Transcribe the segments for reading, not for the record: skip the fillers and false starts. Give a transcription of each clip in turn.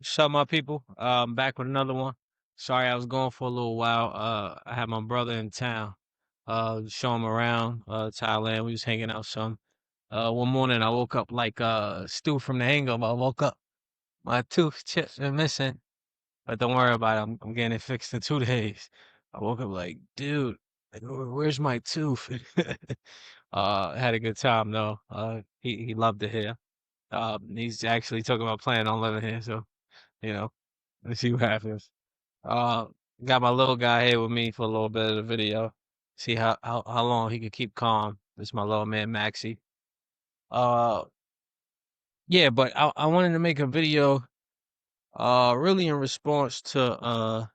What's up, my people? I'm back with another one. Sorry, I was gone for a little while. I had my brother in town. Show him around. Thailand. We was hanging out some. One morning I woke up like Stu from the Hangover. I woke up, my tooth chips are missing, but don't worry about it. I'm getting it fixed in 2 days. I woke up like, dude, like, where's my tooth? Had a good time though. He loved it here. He's actually talking about planning on living here, so you know. Let's see what happens. Uh, got my little guy here with me for a little bit of the video. See how long he can keep calm. This is my little man Maxie. Uh, yeah, but I wanted to make a video. Really in response to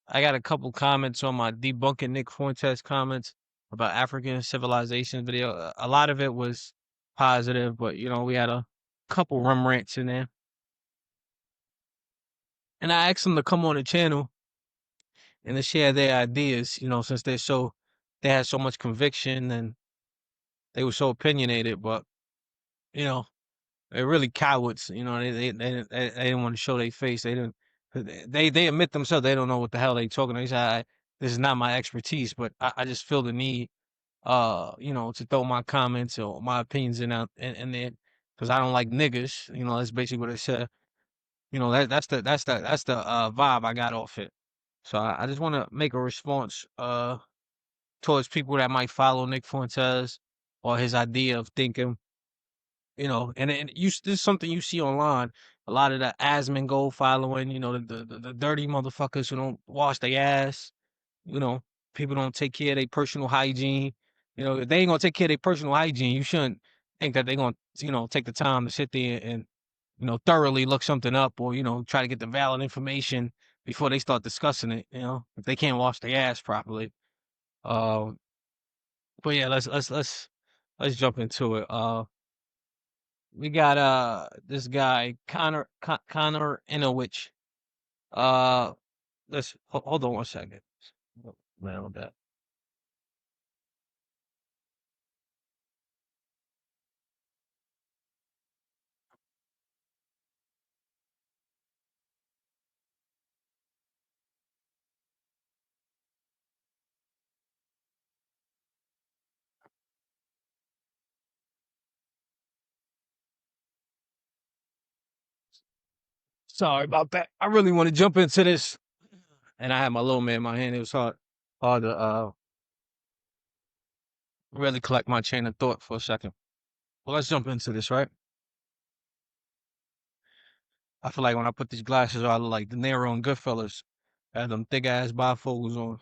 I got a couple comments on my debunking Nick Fuentes comments about African civilization video. A lot of it was positive, but we had a couple rants in there, and I asked him to come on the channel and to share their ideas, since they had so much conviction and they were so opinionated, but you know, they're really cowards. They didn't want to show their face. They didn't. They admit themselves they don't know what the hell they talking. They say this is not my expertise, but I just feel the need, to throw my comments or my opinions in there because I don't like niggas. That's basically what I said. That's the vibe I got off it. So I just want to make a response. Towards people that might follow Nick Fuentes or his idea of thinking, and this is something you see online. A lot of the Asmongold following, the dirty motherfuckers who don't wash their ass, you know, people don't take care of their personal hygiene. If they ain't gonna take care of their personal hygiene, you shouldn't think that they're gonna, take the time to sit there and, thoroughly look something up or, try to get the valid information before they start discussing it, if they can't wash their ass properly. Um, but yeah, let's jump into it. We got this guy Connor Inowich. Uh, let's hold on one second. Oh, man, with that. Sorry about that. I really want to jump into this, and I had my little man in my hand. It was hard to really collect my chain of thought for a second. Well, let's jump into this, right? I feel like when I put these glasses on, I look like De Niro and Goodfellas. I had them thick ass bifocals on.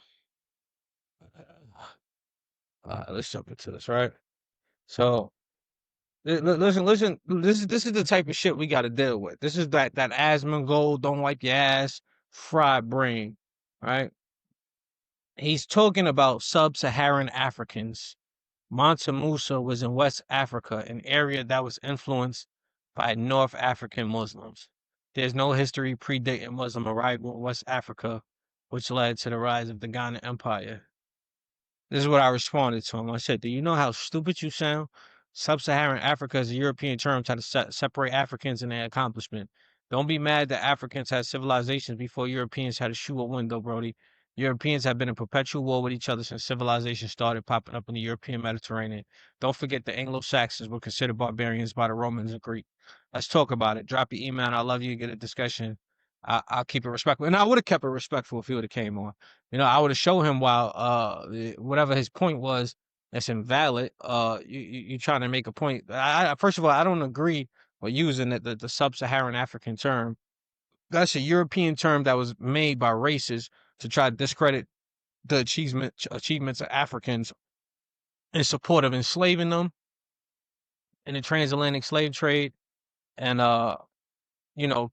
Let's jump into this, right? So listen. This is the type of shit we got to deal with. This is that Asmongold, don't wipe your ass, fried brain, right? He's talking about sub-Saharan Africans. Mansa Musa was in West Africa, an area that was influenced by North African Muslims. There's no history predating Muslim arrival in West Africa, which led to the rise of the Ghana Empire. This is what I responded to him. I said, "Do you know how stupid you sound? Sub-Saharan Africa is a European term trying to separate Africans and their accomplishment. Don't be mad that Africans had civilizations before Europeans had a shoe or window, Brody. Europeans have been in perpetual war with each other since civilization started popping up in the European Mediterranean. Don't forget the Anglo-Saxons were considered barbarians by the Romans and Greek. Let's talk about it. Drop your email. I love you. Get a discussion. I'll keep it respectful. And I would have kept it respectful if he would have came on. I would have showed him while whatever his point was that's invalid. You trying to make a point. First of all, I don't agree with using the sub-Saharan African term. That's a European term that was made by races to try to discredit the achievements of Africans in support of enslaving them in the transatlantic slave trade and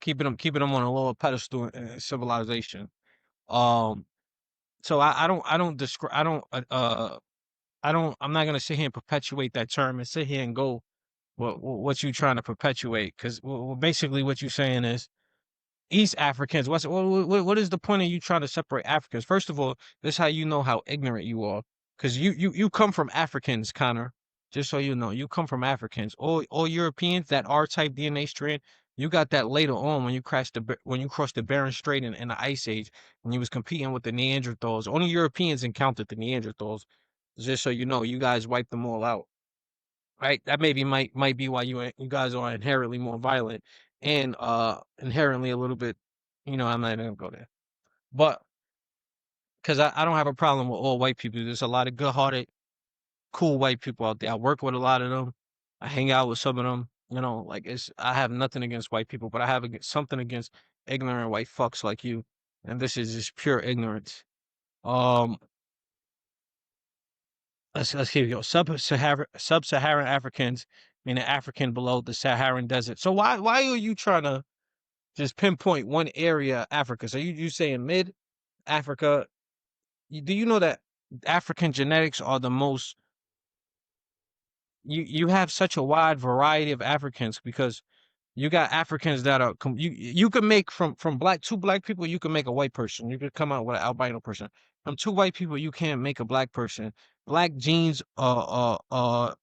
keeping them on a lower pedestal in civilization. Um, so I don't describe I'm not gonna sit here and perpetuate that term and sit here and go what you trying to perpetuate because basically what you're saying is East Africans. What is the point of you trying to separate Africans? First of all, this is how you know how ignorant you are because you come from Africans, Connor. Just so you know, you come from Africans. All Europeans that R type DNA strand, You got that later on when you crossed the Bering Strait in the Ice Age, when you was competing with the Neanderthals. Only Europeans encountered the Neanderthals. Just so you know, you guys wiped them all out. Right? That maybe might be why you guys are inherently more violent and inherently a little bit, I'm not gonna go there. But because I don't have a problem with all white people. There's a lot of good-hearted, cool white people out there. I work with a lot of them. I hang out with some of them. Like I have nothing against white people, but I have something against ignorant white fucks like you. And this is just pure ignorance. Um, let's keep it going. Sub-Saharan Africans, meaning African below the Saharan desert. So why are you trying to just pinpoint one area of Africa? So you saying mid Africa? Do you know that African genetics are the most you have such a wide variety of Africans because you got Africans that are you can make from two black people you can make a white person. You could come out with an albino person. From two white people you can't make a black person. Black genes white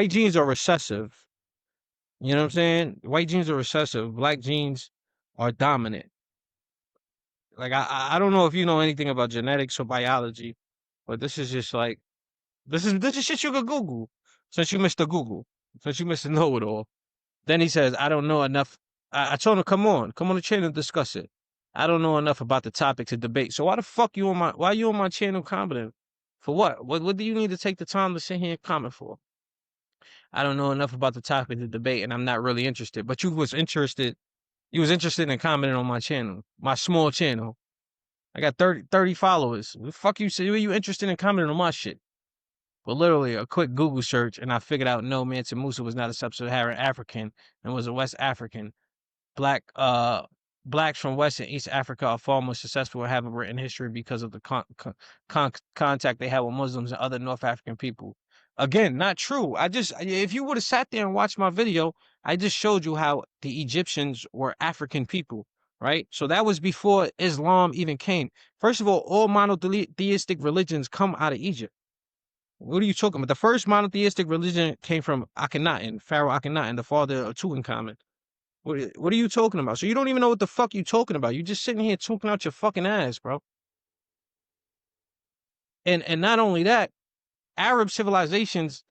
genes are recessive. You know what I'm saying? White genes are recessive. Black genes are dominant. Like I don't know if you know anything about genetics or biology, but this is just like this is shit you could Google. Since you missed the Google. Since you missed the know it all. Then he says, I don't know enough. I told him, come on the channel and discuss it. I don't know enough about the topic to debate. So why the fuck why you on my channel commenting? For what? What do you need to take the time to sit here and comment for? I don't know enough about the topic to debate and I'm not really interested. But you was interested in commenting on my channel, my small channel. I got 30 followers. What the fuck you say? Were you interested in commenting on my shit? But literally a quick Google search and I figured out no, Mansa Musa was not a sub-Saharan African and was a West African. Blacks from West and East Africa are far more successful and have a written history because of the contact they had with Muslims and other North African people. Again, not true. If you would have sat there and watched my video, I just showed you how the Egyptians were African people, right? So that was before Islam even came. First of all monotheistic religions come out of Egypt. What are you talking about? The first monotheistic religion came from Akhenaten, Pharaoh Akhenaten, the father of Tutankhamun. What are you talking about? So you don't even know what the fuck you talking about. You just sitting here talking out your fucking ass, bro. And not only that, Arab civilizations,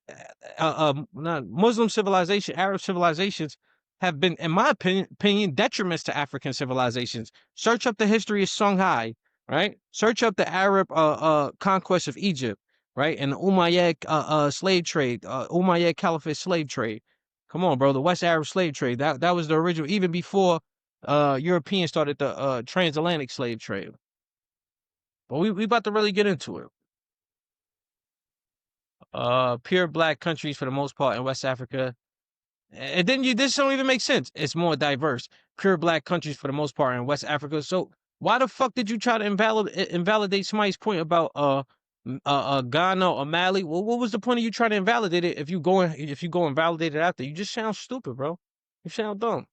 not Muslim civilization, Arab civilizations have been, in my opinion, detriments to African civilizations. Search up the history of Songhai, right? Search up the Arab conquest of Egypt, right? And the Umayyad slave trade, Umayyad Caliphate slave trade. Come on, bro. The West Arab slave trade. That was the original, even before Europeans started the transatlantic slave trade. But we about to really get into it. Pure black countries for the most part in West Africa. And then this don't even make sense. It's more diverse. Pure black countries for the most part in West Africa. So why the fuck did you try to invalidate somebody's point about Ghana or Mali? Well, what was the point of you trying to invalidate it if you go and validate it after? You just sound stupid, bro. You sound dumb.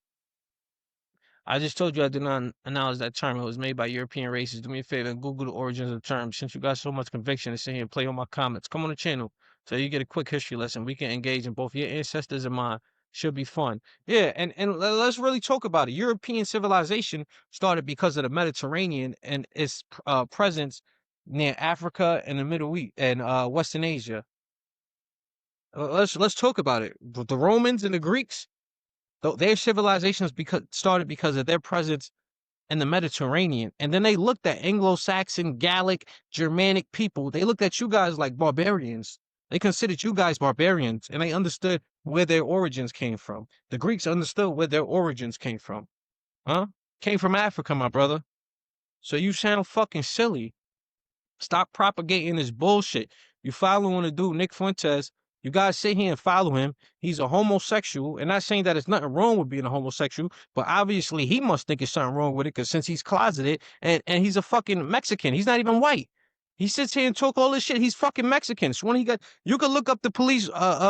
I just told you I did not acknowledge that term. It was made by European races. Do me a favor and Google the origins of the term. Since you got so much conviction to sit here and play on my comments, come on the channel so you get a quick history lesson. We can engage in both your ancestors and mine. Should be fun. Yeah, and let's really talk about it. European civilization started because of the Mediterranean and its presence near Africa and the Middle East and Western Asia. Let's talk about it. The Romans and the Greeks, their civilizations started because of their presence in the Mediterranean. And then they looked at Anglo-Saxon, Gallic, Germanic people. They looked at you guys like barbarians. They considered you guys barbarians, and they understood where their origins came from. The Greeks understood where their origins came from. Huh? Came from Africa, my brother. So you sound fucking silly. Stop propagating this bullshit. You following a dude, Nick Fuentes. You guys sit here and follow him. He's a homosexual. And not saying that there's nothing wrong with being a homosexual, but obviously he must think there's something wrong with it because since he's closeted and he's a fucking Mexican. He's not even white. He sits here and talk all this shit. He's fucking Mexican. So when you can look up the police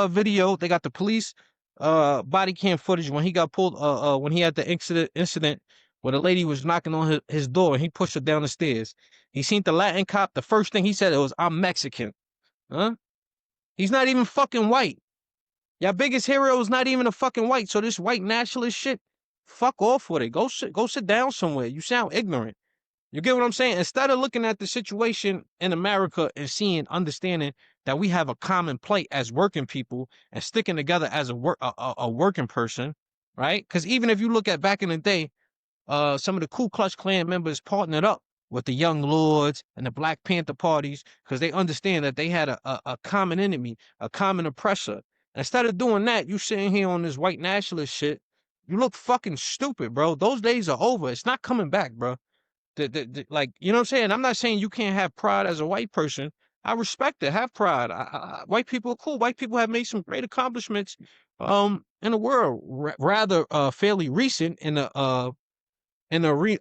video. They got the police body cam footage when he got pulled when he had the incident where the lady was knocking on his door and he pushed her down the stairs. He seen the Latin cop. The first thing he said was, "I'm Mexican." Huh? He's not even fucking white. Your biggest hero is not even a fucking white. So this white nationalist shit, fuck off with it. Go sit down somewhere. You sound ignorant. You get what I'm saying? Instead of looking at the situation in America and seeing, understanding that we have a common plight as working people and sticking together as a working person, right? Because even if you look at back in the day, some of the Ku Klux Klan members partnered up with the Young Lords and the Black Panther parties because they understand that they had a common enemy, a common oppressor. Instead of doing that, you sitting here on this white nationalist shit. You look fucking stupid, bro. Those days are over. It's not coming back, bro. Like, you know what I'm saying? I'm not saying you can't have pride as a white person. I respect it. Have pride. White people are cool. White people have made some great accomplishments in the world, rather fairly recent in the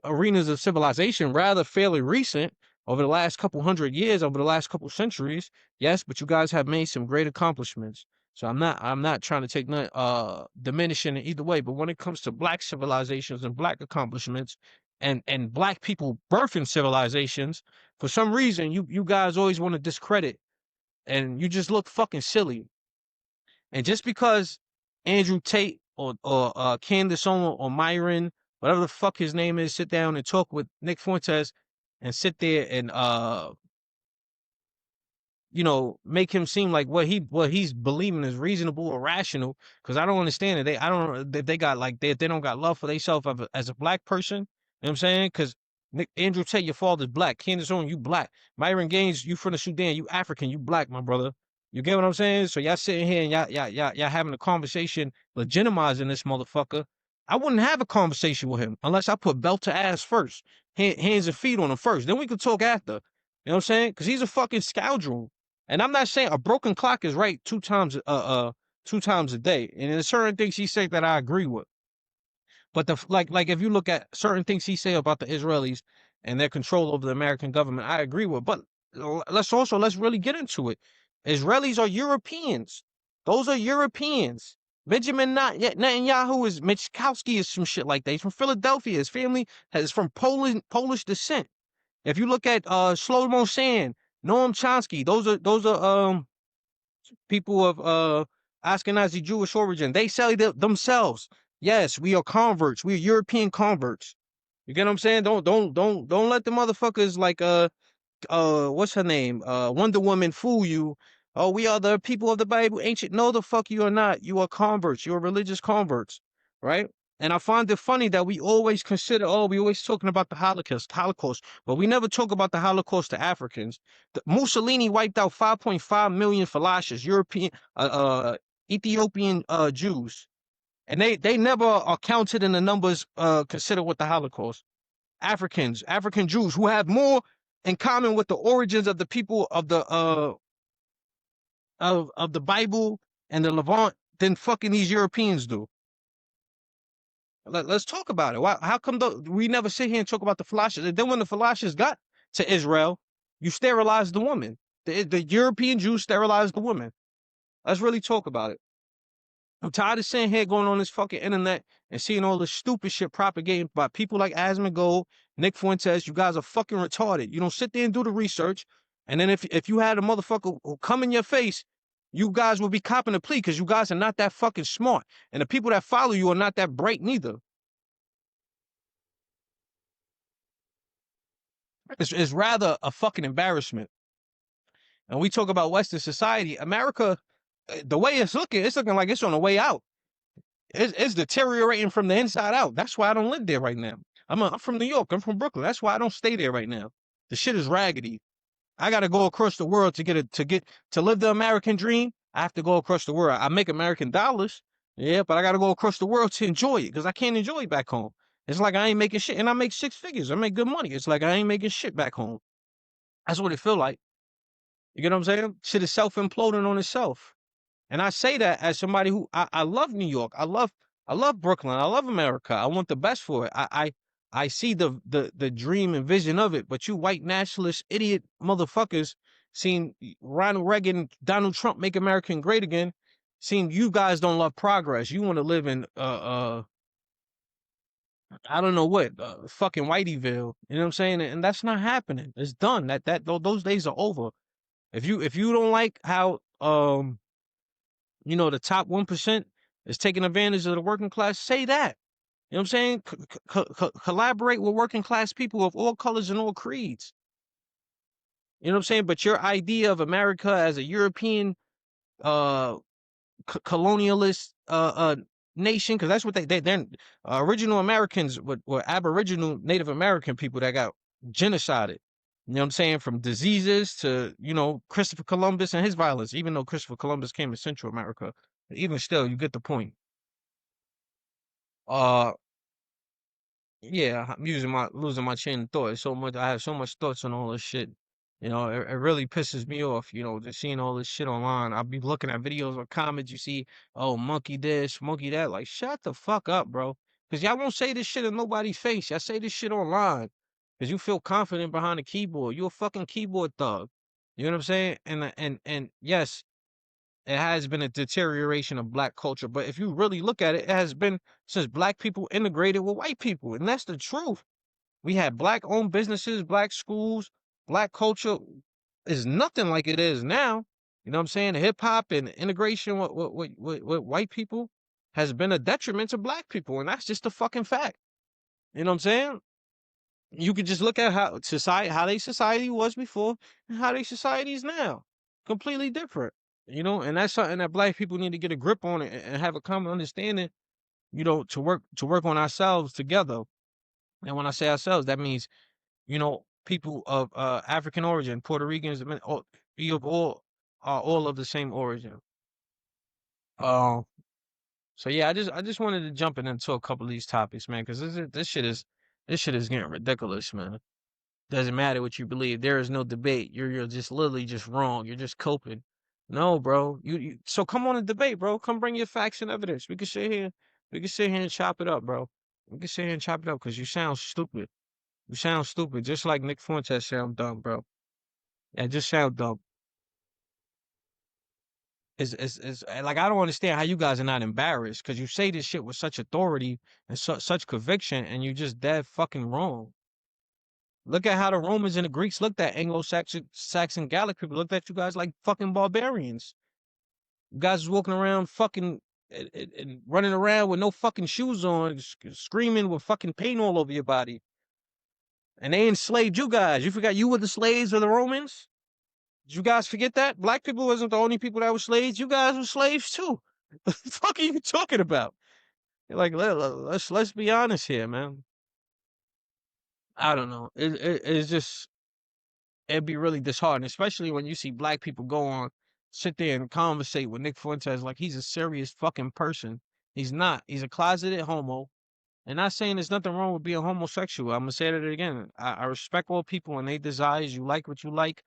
arenas of civilization, rather fairly recent over the last couple hundred years, over the last couple centuries. Yes, but you guys have made some great accomplishments. So I'm not trying to take diminishing in either way. But when it comes to black civilizations and black accomplishments and black people birthing civilizations, for some reason you guys always want to discredit and you just look fucking silly. And just because Andrew Tate or Candace Owens or Myron, whatever the fuck his name is, sit down and talk with Nick Fuentes and sit there and make him seem like what he's believing is reasonable or rational. Because I don't understand it. I don't know if they got like they don't got love for themselves as a black person. You know what I'm saying? Because Andrew Tate, your father's black. Candace Owens, you black. Myron Gaines, you from the Sudan, you African, you black, my brother. You get what I'm saying? So y'all sitting here and y'all having a conversation, legitimizing this motherfucker. I wouldn't have a conversation with him unless I put belt to ass first, hands and feet on him first. Then we could talk after. You know what I'm saying? Because he's a fucking scoundrel. And I'm not saying a broken clock is right two times a day. And there's certain things he said that I agree with. But like if you look at certain things he say about the Israelis and their control over the American government, I agree with. But let's really get into it. Israelis are Europeans. Those are Europeans. Benjamin Netanyahu is Michkowski is some shit like that. He's from Philadelphia. His family is from Polish descent. If you look at Shlomo Sand, Noam Chomsky, those are people of Ashkenazi Jewish origin. They say themselves. Yes, we are converts. We are European converts. You get what I'm saying? Don't let the motherfuckers like what's her name? Wonder Woman fool you. Oh, we are the people of the Bible, ancient. No, the fuck you are not. You are converts. You are religious converts, right? And I find it funny that we always consider, we always talking about the Holocaust, but we never talk about the Holocaust to Africans. Mussolini wiped out 5.5 million falashas, European, Ethiopian Jews, and they never are counted in the numbers considered with the Holocaust. African Jews who have more in common with the origins of the people of the Bible and the Levant than fucking these Europeans do. Let's talk about it. Why? How come we never sit here and talk about the Falashas? And then when the Falashas got to Israel, you sterilized the woman. The European Jews sterilized the woman. Let's really talk about it. I'm tired of sitting here going on this fucking internet and seeing all this stupid shit propagated by people like Asmongold, Nick Fuentes. You guys are fucking retarded. You don't sit there and do the research. And then if you had a motherfucker who come in your face, you guys will be copping a plea because you guys are not that fucking smart. And the people that follow you are not that bright neither. It's rather a fucking embarrassment. And we talk about Western society. America, the way it's looking like it's on the way out. It's deteriorating from the inside out. That's why I don't live there right now. I'm from New York. I'm from Brooklyn. That's why I don't stay there right now. The shit is raggedy. I got to go across the world to live the American dream. I have to go across the world. I make American dollars. Yeah, but I got to go across the world to enjoy it because I can't enjoy it back home. It's like I ain't making shit, and I make six figures. I make good money. It's like I ain't making shit back home. That's what it feel like. You get what I'm saying? Shit is self-imploding on itself. And I say that as somebody who I love New York. I love Brooklyn. I love America. I want the best for it. I see the dream and vision of it. But you white nationalist idiot motherfuckers seen Ronald Reagan, Donald Trump make America great again. Seem you guys don't love progress. You want to live in I don't know what, fucking Whiteyville. You know what I'm saying? And that's not happening. It's done. Those days are over. If you don't like how you know, the top 1% is taking advantage of the working class, say that. You know what I'm saying? Collaborate with working class people of all colors and all creeds. You know what I'm saying? But your idea of America as a European uh colonialist nation, because that's what they're original Americans were Aboriginal Native American people that got genocided. You know what I'm saying? From diseases to, you know, Christopher Columbus and his violence, even though Christopher Columbus came to Central America. Even still, you get the point. Uh Yeah, I'm losing my chain of thought. It's so much I have so much thoughts on all this shit. You know, it really pisses me off, you know, just seeing all this shit online. I'll be looking at videos or comments, you see, oh, monkey this, monkey that. Like, shut the fuck up, bro. Cause y'all won't say this shit in nobody's face. Y'all say this shit online. Cause you feel confident behind a keyboard. You a fucking keyboard thug. You know what I'm saying? And yes, it has been a deterioration of black culture. But if you really look at it, it has been since black people integrated with white people. And that's the truth. We had black owned businesses, black schools, black culture is nothing like it is now. You know what I'm saying? Hip hop and integration with white people has been a detriment to black people. And that's just a fucking fact. You know what I'm saying? You could just look at how their society was before and how their society is now. Completely different. You know, and that's something that black people need to get a grip on and have a common understanding, you know, to work on ourselves together. And when I say ourselves, that means, you know, people of African origin, Puerto Ricans, we of all are all of the same origin. Uh, so yeah, I just wanted to jump into a couple of these topics, man, because this shit is getting ridiculous, man. Doesn't matter what you believe. There is no debate. You're just literally just wrong. You're just coping. No, bro. So come on and debate, bro. Come bring your facts and evidence. We can sit here. We can sit here and chop it up, bro. We can sit here and chop it up because you sound stupid. You sound stupid, just like Nick Fuentes sound dumb, bro. Yeah, just sound dumb. It's like I don't understand how you guys are not embarrassed because you say this shit with such authority and such conviction, and you just dead fucking wrong. Look at how the Romans and the Greeks looked at Anglo-Saxon Gallic people. Looked at you guys like fucking barbarians. You guys was walking around fucking and running around with no fucking shoes on, screaming with fucking pain all over your body. And they enslaved you guys. You forgot you were the slaves of the Romans? Did you guys forget that? Black people wasn't the only people that were slaves. You guys were slaves too. What the fuck are you talking about? Like, let's be honest here, man. I don't know. It's just it'd be really disheartening, especially when you see black people go on, sit there and conversate with Nick Fuentes like he's a serious fucking person. He's not. He's a closeted homo. And not saying there's nothing wrong with being homosexual. I'm gonna say that again. I respect all people and they desires. You like what you like.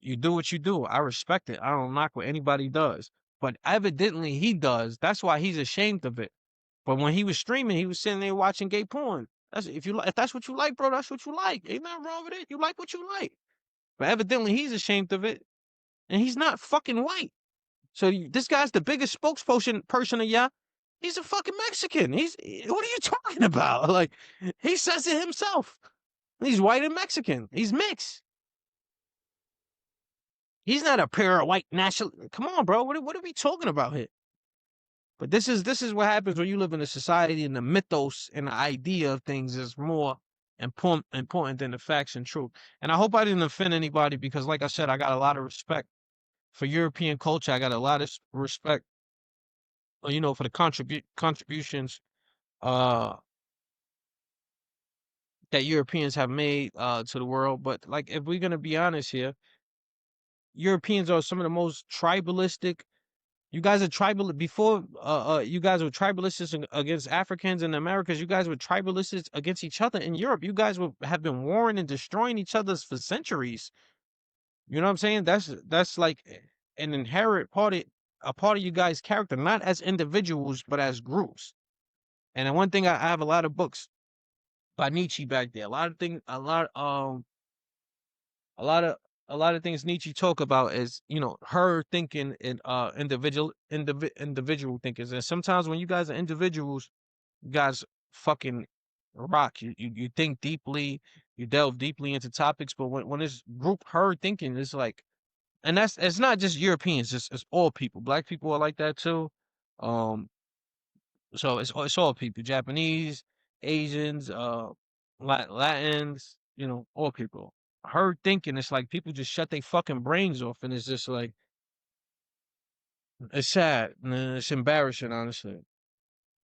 You do what you do. I respect it. I don't knock what anybody does. But evidently he does. That's why he's ashamed of it. But when he was streaming, he was sitting there watching gay porn. If that's what you like, bro, that's what you like. Ain't nothing wrong with it. You like what you like. But evidently he's ashamed of it. And he's not fucking white. So this guy's the biggest spokesperson of y'all. He's a fucking Mexican. What are you talking about? Like, he says it himself. He's white and Mexican. He's mixed. He's not a pure white national. Come on, bro. What are we talking about here? But this is what happens when you live in a society and the mythos and the idea of things is more important than the facts and truth. And I hope I didn't offend anybody because, like I said, I got a lot of respect for European culture. I got a lot of respect, you know, for the contributions uh that Europeans have made to the world. But like, if we're gonna be honest here, Europeans are some of the most tribalistic. You guys are tribal before. You guys were tribalists against Africans in the Americas. You guys were tribalists against each other in Europe. You guys have been warring and destroying each other's for centuries. You know what I'm saying? That's like an inherent a part of you guys' character, not as individuals but as groups. And then one thing, I have a lot of books by Nietzsche back there. A lot of things, a lot of a lot of things Nietzsche talk about is, you know, her thinking and individual thinkers. And sometimes when you guys are individuals, you guys fucking rock. You think deeply, you delve deeply into topics. But when it's group her thinking, it's like and that's it's not just Europeans, it's all people. Black people are like that too. Um, so it's all people, Japanese, Asians, Latins, you know, all people. Her thinking, it's like people just shut their fucking brains off, and it's just like it's sad and it's embarrassing, honestly.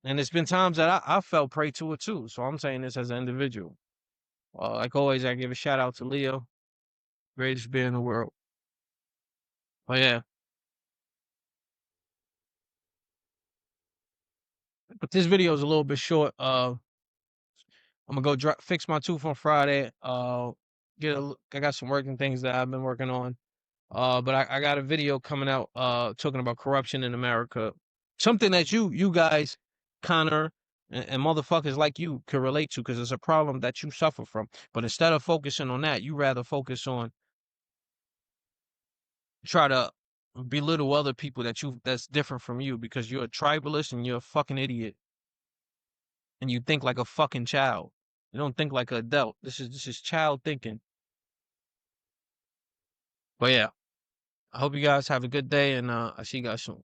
And it's been times that I fell prey to it too. So I'm saying this as an individual. Like always, I give a shout out to Leo, greatest bear in the world. But yeah, but this video is a little bit short. I'm gonna go fix my tooth on Friday. I got some working things that I've been working on. But I got a video coming out talking about corruption in America. Something that you guys, Connor, and motherfuckers like you can relate to because it's a problem that you suffer from. But instead of focusing on that, you rather focus on try to belittle other people that's different from you because you're a tribalist and you're a fucking idiot and you think like a fucking child. You don't think like an adult. This is child thinking. But yeah, I hope you guys have a good day and I see you guys soon.